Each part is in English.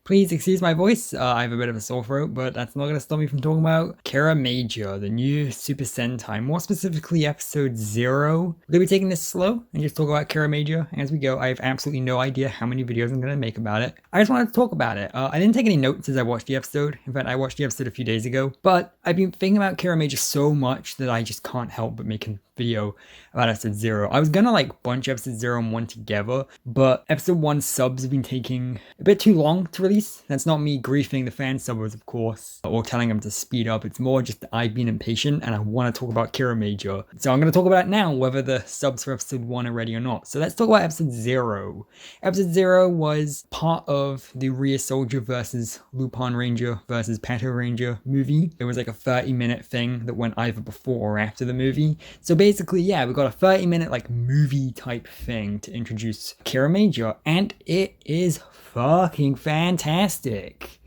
Please excuse my voice. I have a bit of a sore throat, but that's not going to stop me from talking about Kiramager, the new Super Sentai, more specifically episode 0. We're going to be taking this slow and just talk about Kiramager as we go. I have absolutely no idea how many videos I'm going to make about it. I just wanted to talk about it. I didn't take any notes as I watched the episode. In fact, I watched the episode a few days ago, but I've been thinking about Kiramager so much that I just can't help but make a video about episode 0. I was gonna bunch episode 0 and 1 together, but episode 1 subs have been taking a bit too long to release. That's not me griefing the fan subbers, of course, or telling them to speed up. It's more just that I've been impatient and I want to talk about Kiramager. So I'm going to talk about it now, whether the subs for episode 1 are ready or not. So let's talk about episode 0. Episode 0 was part of the Rhea Soldier versus Lupin Ranger versus Pato Ranger movie. It was like a 30-minute thing that went either before or after the movie. So basically, yeah, we got a 30-minute movie type thing to introduce Kiramager, and it is fucking fantastic.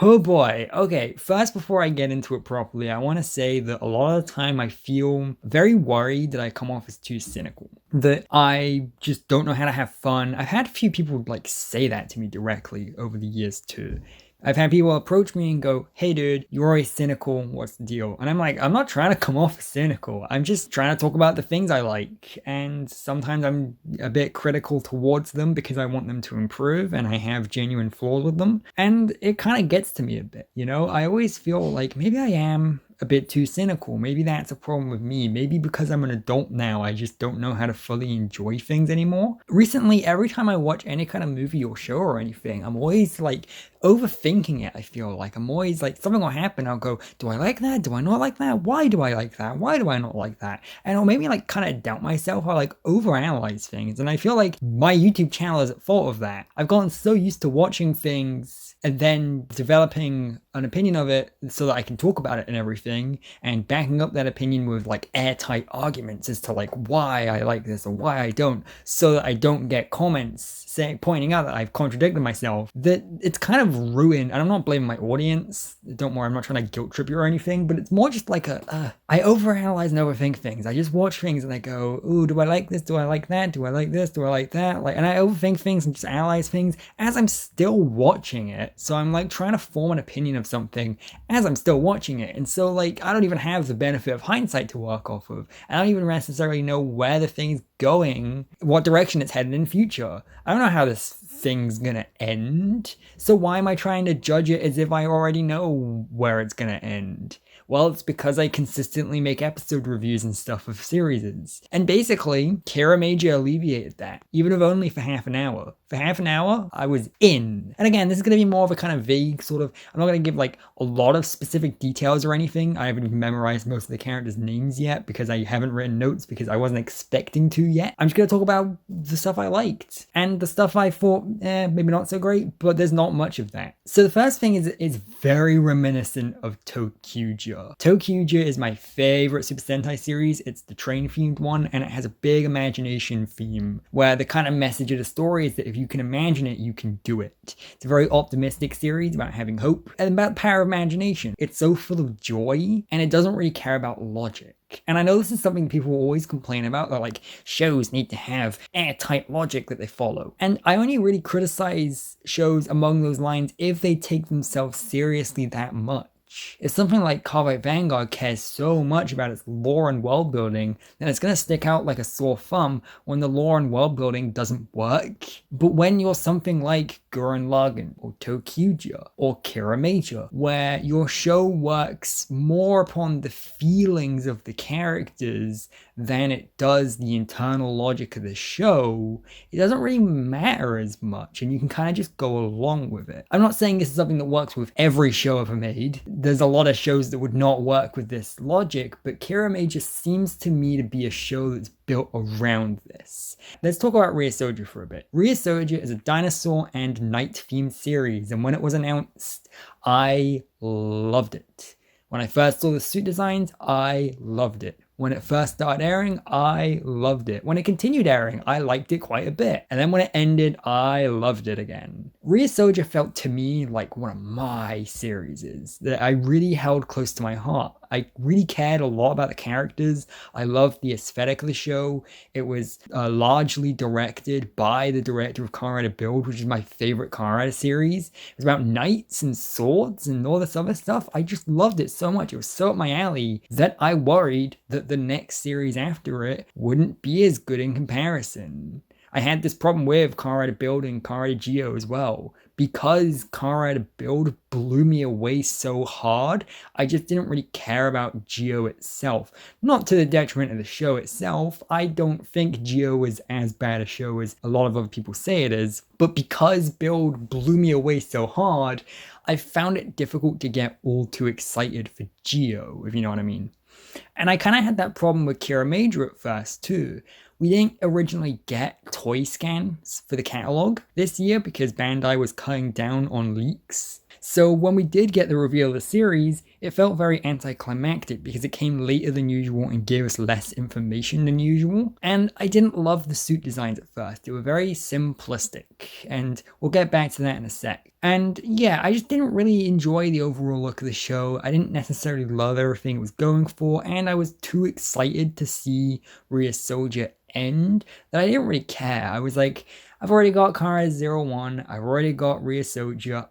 Oh boy. Okay, first, before I get into it properly, I want to say that a lot of the time I feel very worried that I come off as too cynical, that I just don't know how to have fun. I've had a few people say that to me directly over the years too. I've had people approach me and go, hey dude, you're always cynical, what's the deal? And I'm like, I'm not trying to come off as cynical. I'm just trying to talk about the things I like. And sometimes I'm a bit critical towards them because I want them to improve and I have genuine flaws with them. And it kind of gets to me a bit, I always feel like maybe I am a bit too cynical. Maybe that's a problem with me. Maybe because I'm an adult now, I just don't know how to fully enjoy things anymore. Recently, every time I watch any kind of movie or show or anything, I'm always overthinking it. I feel like I'm always something will happen. I'll go, do I like that? Do I not like that? Why do I like that? Why do I not like that? And it'll make me kind of doubt myself. I overanalyze things. And I feel like my YouTube channel is at fault of that. I've gotten so used to watching things and then developing an opinion of it so that I can talk about it and everything, and backing up that opinion with airtight arguments as to why I like this or why I don't, so that I don't get comments pointing out that I've contradicted myself, that it's kind of ruined. And I'm not blaming my audience. Don't worry, I'm not trying to guilt trip you or anything, but it's more just I overanalyze and overthink things. I just watch things and I go, ooh, do I like this? Do I like that? Do I like this? Do I like that? And I overthink things and just analyze things as I'm still watching it. So I'm trying to form an opinion of something as I'm still watching it. And so I don't even have the benefit of hindsight to work off of. I don't even necessarily know where the thing's going, what direction it's headed in future. I don't know how this thing's gonna end. So why am I trying to judge it as if I already know where it's gonna end? Well, it's because I consistently make episode reviews and stuff of series. And basically, Kiramager alleviated that, even if only for half an hour. For half an hour, I was in. And again, this is going to be more of a kind of vague sort of, I'm not going to give a lot of specific details or anything. I haven't even memorized most of the characters' names yet because I haven't written notes because I wasn't expecting to yet. I'm just going to talk about the stuff I liked and the stuff I thought, maybe not so great, but there's not much of that. So the first thing is it's very reminiscent of Tokuger. Tokuger is my favorite Super Sentai series. It's the train-themed one, and it has a big imagination theme where the kind of message of the story is that if you can imagine it, you can do it. It's a very optimistic series about having hope and about the power of imagination. It's so full of joy, and it doesn't really care about logic. And I know this is something people always complain about, that shows need to have airtight logic that they follow. And I only really criticize shows along those lines if they take themselves seriously that much. If something like Carbide Vanguard cares so much about its lore and world building, then it's going to stick out like a sore thumb when the lore and world building doesn't work. But when you're something like Gurren Lagann or Tokuger or Kiramager, where your show works more upon the feelings of the characters than it does the internal logic of the show, it doesn't really matter as much, and you can kind of just go along with it. I'm not saying this is something that works with every show ever made. There's a lot of shows that would not work with this logic, but Kiramager seems to me to be a show that's built around this. Let's talk about Rhea Soldier for a bit. Rhea Soldier is a dinosaur and knight themed series, and when it was announced, I loved it. When I first saw the suit designs, I loved it. When it first started airing, I loved it. When it continued airing, I liked it quite a bit. And then when it ended, I loved it again. Rhea Soldier felt to me like one of my series that I really held close to my heart. I really cared a lot about the characters. I loved the aesthetic of the show. It was largely directed by the director of Kamen Rider Build, which is my favorite Kamen Rider series. It was about knights and swords and all this other stuff. I just loved it so much. It was so up my alley that I worried that the next series after it wouldn't be as good in comparison. I had this problem with Kamen Rider Build and Kamen Rider Geo as well. Because Kamen Rider Build blew me away so hard, I just didn't really care about Geo itself. Not to the detriment of the show itself. I don't think Geo is as bad a show as a lot of other people say it is. But because Build blew me away so hard, I found it difficult to get all too excited for Geo, if you know what I mean. And I kind of had that problem with Kiramager at first too. We didn't originally get toy scans for the catalog this year because Bandai was cutting down on leaks. So when we did get the reveal of the series, it felt very anticlimactic because it came later than usual and gave us less information than usual. And I didn't love the suit designs at first. They were very simplistic, and we'll get back to that in a sec. And yeah, I just didn't really enjoy the overall look of the show. I didn't necessarily love everything it was going for, and I was too excited to see Rhea Soldier end that I didn't really care. I was like, I've already got Kamen Rider 01, I've already got Rhea Soldier,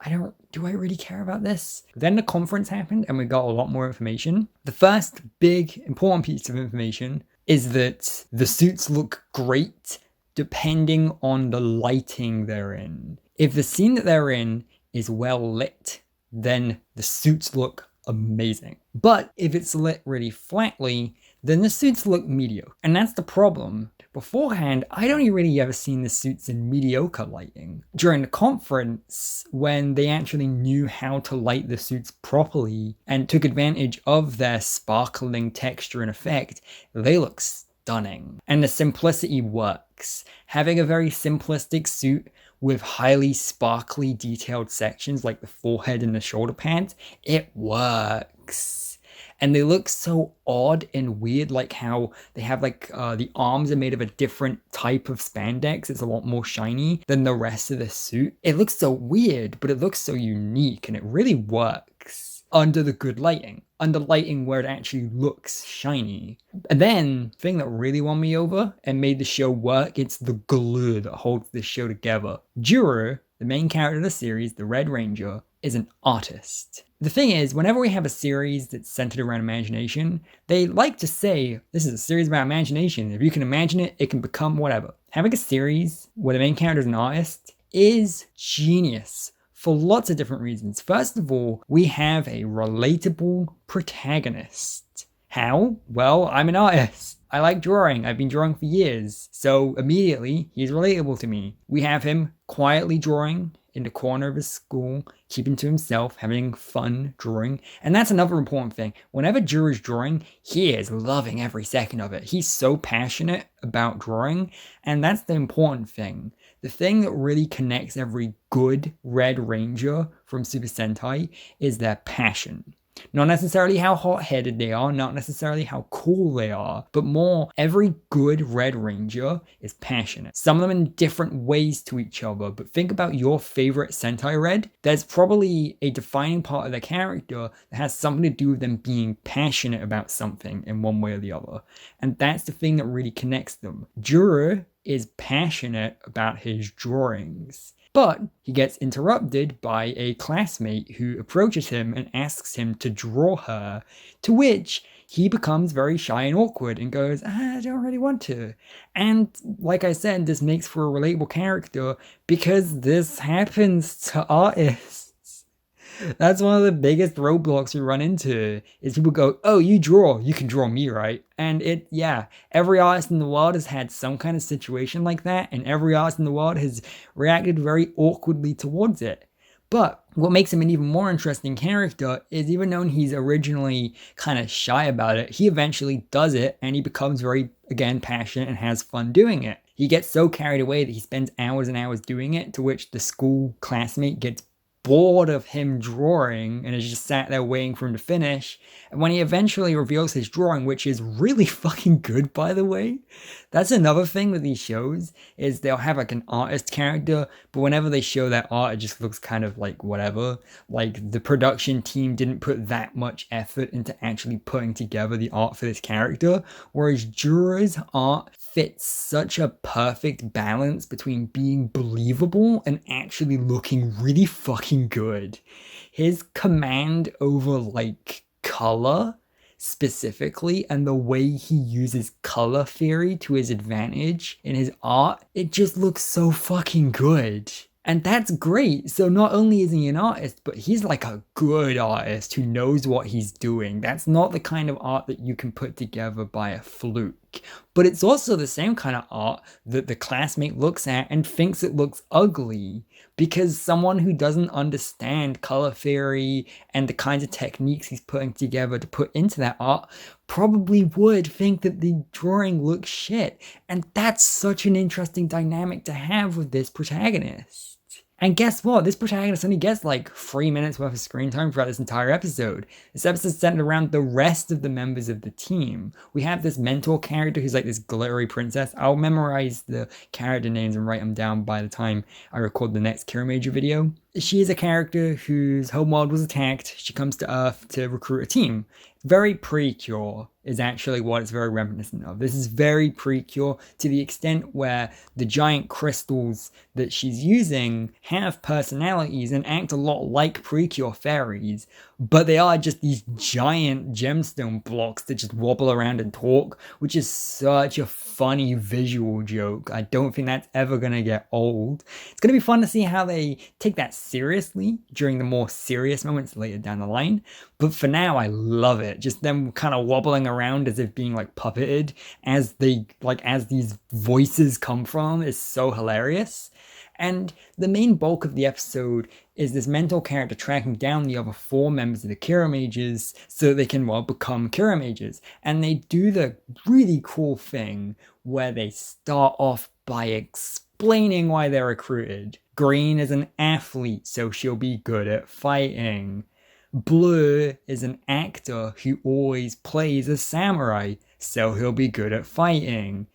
do I really care about this? Then the conference happened and we got a lot more information. The first big important piece of information is that the suits look great depending on the lighting they're in. If the scene that they're in is well lit, then the suits look amazing. But if it's lit really flatly, then the suits look mediocre. And that's the problem. Beforehand, I'd only really ever seen the suits in mediocre lighting. During the conference, when they actually knew how to light the suits properly and took advantage of their sparkling texture and effect, they look stunning. And the simplicity works. Having a very simplistic suit with highly sparkly detailed sections like the forehead and the shoulder pads, it works. And they look so odd and weird, like how they have the arms are made of a different type of spandex. It's a lot more shiny than the rest of the suit. It looks so weird, but it looks so unique and it really works under the good lighting. Under lighting where it actually looks shiny. And then, the thing that really won me over and made the show work, it's the glue that holds this show together. Juro, the main character of the series, the Red Ranger, is an artist. The thing is, whenever we have a series that's centered around imagination, they like to say, this is a series about imagination. If you can imagine it, it can become whatever. Having a series where the main character is an artist is genius for lots of different reasons. First of all, we have a relatable protagonist. How? Well, I'm an artist. I like drawing. I've been drawing for years. So immediately, he's relatable to me. We have him quietly drawing in the corner of his school, keeping to himself, having fun drawing. And that's another important thing. Whenever Juro is drawing, he is loving every second of it. He's so passionate about drawing, and that's the important thing. The thing that really connects every good Red Ranger from Super Sentai is their passion. Not necessarily how hot-headed they are, not necessarily how cool they are, but more every good Red Ranger is passionate. Some of them in different ways to each other, but think about your favorite Sentai Red. There's probably a defining part of their character that has something to do with them being passionate about something in one way or the other. And that's the thing that really connects them. Juro is passionate about his drawings. But he gets interrupted by a classmate who approaches him and asks him to draw her, to which he becomes very shy and awkward and goes, I don't really want to. And like I said, this makes for a relatable character because this happens to artists. That's one of the biggest roadblocks we run into, is people go, oh, you can draw me, right? And every artist in the world has had some kind of situation like that, and every artist in the world has reacted very awkwardly towards it. But what makes him an even more interesting character is even though he's originally kind of shy about it, he eventually does it, and he becomes very, again, passionate and has fun doing it. He gets so carried away that he spends hours and hours doing it, to which the school classmate gets bored of him drawing and is just sat there waiting for him to finish. And when he eventually reveals his drawing, which is really fucking good, by the way, that's another thing with these shows, is they'll have like an artist character, but whenever they show that art, it just looks kind of like whatever. Like the production team didn't put that much effort into actually putting together the art for this character, whereas Jura's art fits such a perfect balance between being believable and actually looking really fucking good. His command over like color specifically, and the way he uses color theory to his advantage in his art, it just looks so fucking good. And that's great. So not only is he an artist, but he's like a good artist who knows what he's doing. That's not the kind of art that you can put together by a fluke. But it's also the same kind of art that the classmate looks at and thinks it looks ugly, because someone who doesn't understand color theory and the kinds of techniques he's putting together to put into that art probably would think that the drawing looks shit. And that's such an interesting dynamic to have with this protagonist. And guess what? This protagonist only gets like 3 minutes worth of screen time throughout this entire episode. This episode's centered around the rest of the members of the team. We have this mentor character who's like this glittery princess. I'll memorize the character names and write them down by the time I record the next Kiramager video. She is a character whose homeworld was attacked. She comes to Earth to recruit a team. Very Precure is actually what it's very reminiscent of. This is very Precure to the extent where the giant crystals that she's using have personalities and act a lot like Precure fairies, but they are just these giant gemstone blocks that just wobble around and talk, which is such a funny visual joke. I don't think that's ever going to get old. It's going to be fun to see how they take that seriously during the more serious moments later down the line. But for now, I love it. Just them kind of wobbling around as if being like puppeted as these voices come from is so hilarious. And the main bulk of the episode is this mental character tracking down the other 4 members of the Kiramagers so they can, well, become Kiramagers. And they do the really cool thing where they start off by explaining why they're recruited. Green is an athlete, so she'll be good at fighting. Blue is an actor who always plays a samurai, so he'll be good at fighting.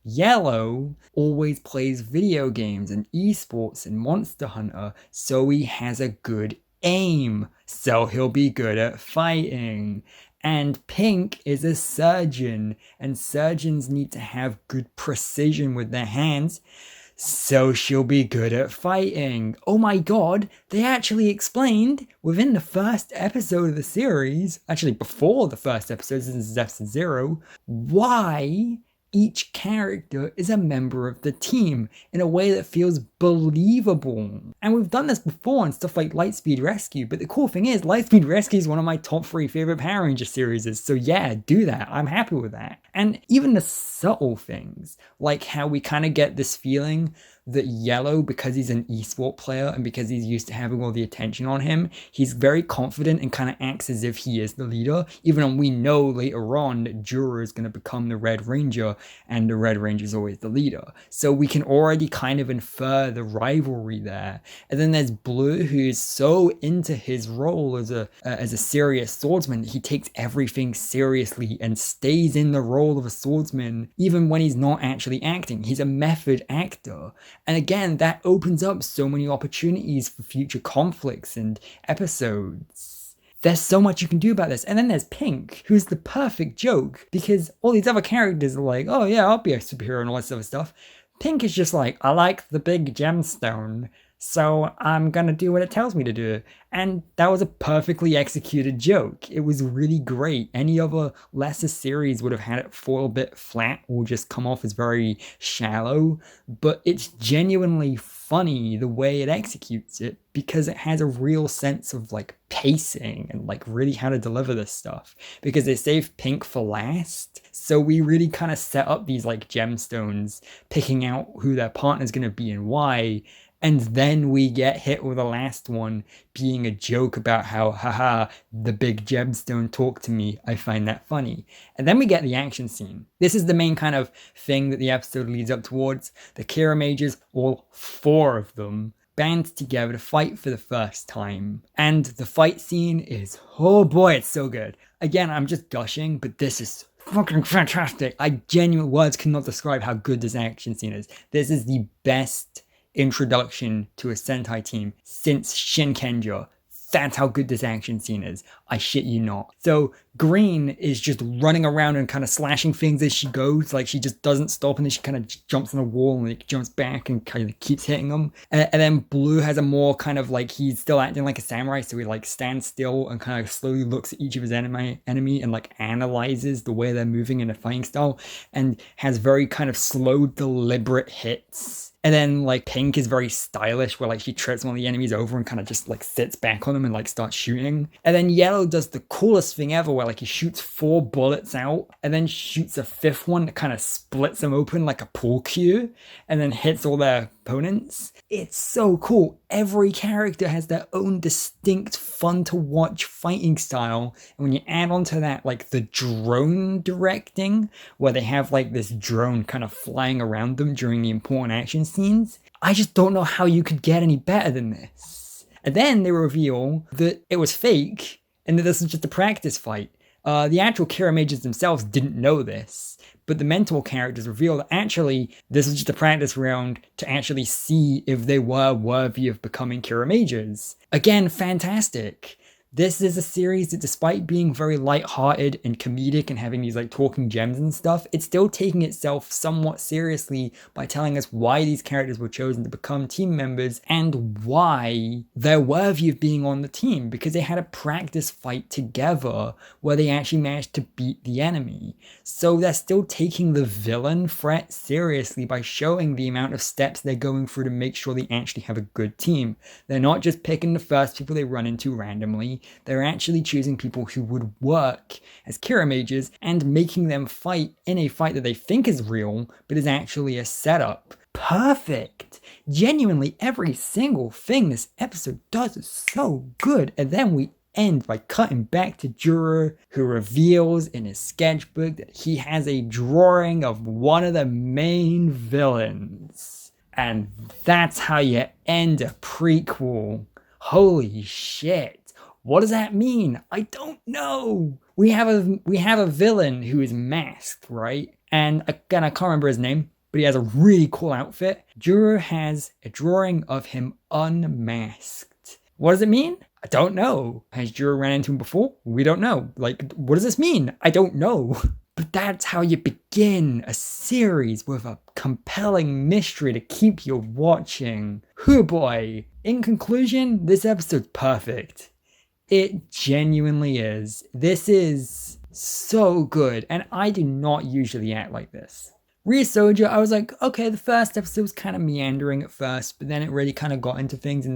Yellow always plays video games and esports and Monster Hunter, so he has a good aim, so he'll be good at fighting. And Pink is a surgeon, and surgeons need to have good precision with their hands, so she'll be good at fighting. Oh my god, they actually explained within the first episode of the series, actually before the first episode, since this is episode 0, why each character is a member of the team in a way that feels believable. And we've done this before in stuff like Lightspeed Rescue, but the cool thing is Lightspeed Rescue is one of my top 3 favorite Power Ranger series, so yeah, do that. I'm happy with that. And even the subtle things, like how we kind of get this feeling that Yellow, because he's an esport player and because he's used to having all the attention on him, he's very confident and kind of acts as if he is the leader, even though we know later on that Jura is going to become the Red Ranger and the Red Ranger is always the leader. So we can already kind of infer the rivalry there. And then there's Blue, who is so into his role as a serious swordsman, he takes everything seriously and stays in the role of a swordsman even when he's not actually acting. He's a method actor. And again, that opens up so many opportunities for future conflicts and episodes. There's so much you can do about this. And then there's Pink, who's the perfect joke, because all these other characters are like, oh yeah, I'll be a superhero and all this other stuff. Pink is just like, I like the big gemstone, so I'm gonna do what it tells me to do. And that was a perfectly executed joke. It was really great. Any other lesser series would have had it fall a bit flat or just come off as very shallow, but it's genuinely funny the way it executes it because it has a real sense of like pacing and like really how to deliver this stuff, because they saved Pink for last. So we really kind of set up these like gemstones, picking out who their partner's going to be and why. And then we get hit with the last one being a joke about how, haha, the big gemstone talked to me. I find that funny. And then we get the action scene. This is the main kind of thing that the episode leads up towards. The Kiramagers, all 4 of them, band together to fight for the first time. And the fight scene is, oh boy, it's so good. Again, I'm just gushing, but this is fucking fantastic. Genuine words cannot describe how good this action scene is. This is the best introduction to a Sentai team since Shinkenger. That's how good this action scene is. I shit you not. So Green is just running around and kind of slashing things as she goes. Like, she just doesn't stop, and then she kind of jumps on the wall and like jumps back and kind of keeps hitting them. And then Blue has a more kind of like, he's still acting like a samurai, so he like stands still and kind of slowly looks at each of his enemy and like analyzes the way they're moving in a fighting style, and has very kind of slow, deliberate hits. And then like Pink is very stylish, where like she trips one of the enemies over and kind of just like sits back on them and like starts shooting. And then Yellow does the coolest thing ever, where like he shoots 4 bullets out and then shoots a 5th one that kind of splits them open like a pool cue and then hits all their opponents. It's so cool. Every character has their own distinct, fun to watch fighting style. And when you add on to that like the drone directing, where they have like this drone kind of flying around them during the important action scenes, I just don't know how you could get any better than this. And then they reveal that it was fake and that this was just a practice fight. The actual Kiramagers themselves didn't know this, but the mentor characters reveal that actually this was just a practice round to actually see if they were worthy of becoming Kiramagers. Again, fantastic. This is a series that, despite being very lighthearted and comedic and having these like talking gems and stuff, it's still taking itself somewhat seriously by telling us why these characters were chosen to become team members and why they're worthy of being on the team, because they had a practice fight together where they actually managed to beat the enemy. So they're still taking the villain threat seriously by showing the amount of steps they're going through to make sure they actually have a good team. They're not just picking the first people they run into randomly. They're actually choosing people who would work as Kiramagers and making them fight in a fight that they think is real, but is actually a setup. Perfect! Genuinely, every single thing this episode does is so good. And then we end by cutting back to Juro, who reveals in his sketchbook that he has a drawing of one of the main villains. And that's how you end a prequel. Holy shit. What does that mean? I don't know. We have a villain who is masked, right? And again, I can't remember his name, but he has a really cool outfit. Juro has a drawing of him unmasked. What does it mean? I don't know. Has Juro ran into him before? We don't know. Like, what does this mean? I don't know. But that's how you begin a series with a compelling mystery to keep you watching. Hoo boy. In conclusion, this episode's perfect. It genuinely is. This is so good, and I do not usually act like this. Ryusoja, I was like, okay, the first episode was kind of meandering at first, but then it really kind of got into things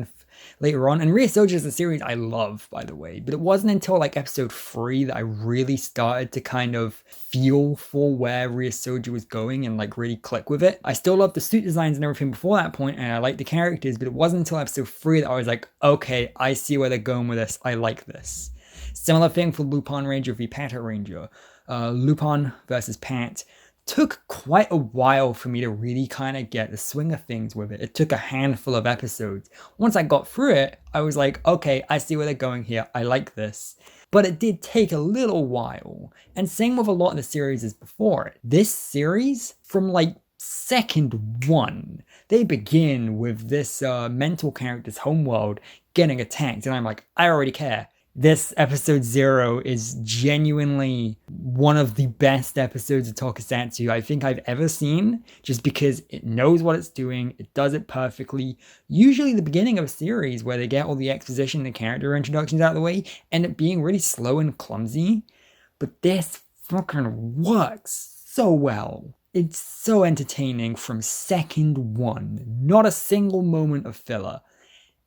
later on. And Ryusoja is a series I love, by the way, but it wasn't until like episode 3 that I really started to kind of feel for where Ryusoja was going and like really click with it. I still love the suit designs and everything before that point, and I like the characters, but it wasn't until episode 3 that I was like, okay, I see where they're going with this. I like this. Similar thing for Lupin Ranger v Pato Ranger. Lupin versus Pat took quite a while for me to really kind of get the swing of things with it. It took a handful of episodes. Once I got through it, I was like, okay, I see where they're going here. I like this. But it did take a little while. And same with a lot of the series before it. This series, from like second 1, they begin with this mental character's homeworld getting attacked. And I'm like, I already care. This episode 0 is genuinely one of the best episodes of tokusatsu I think I've ever seen, just because it knows what it's doing, it does it perfectly. Usually the beginning of a series where they get all the exposition and character introductions out of the way end up being really slow and clumsy, but this fucking works so well. It's so entertaining from second 1, not a single moment of filler.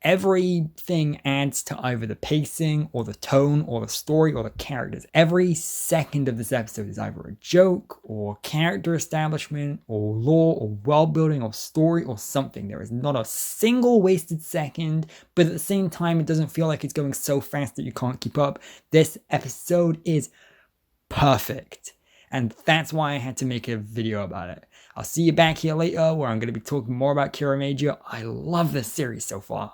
Everything adds to either the pacing or the tone or the story or the characters. Every second of this episode is either a joke or character establishment or lore or world building or story or something. There is not a single wasted second, but at the same time, it doesn't feel like it's going so fast that you can't keep up. This episode is perfect. And that's why I had to make a video about it. I'll see you back here later where I'm going to be talking more about Kiramager. I love this series so far.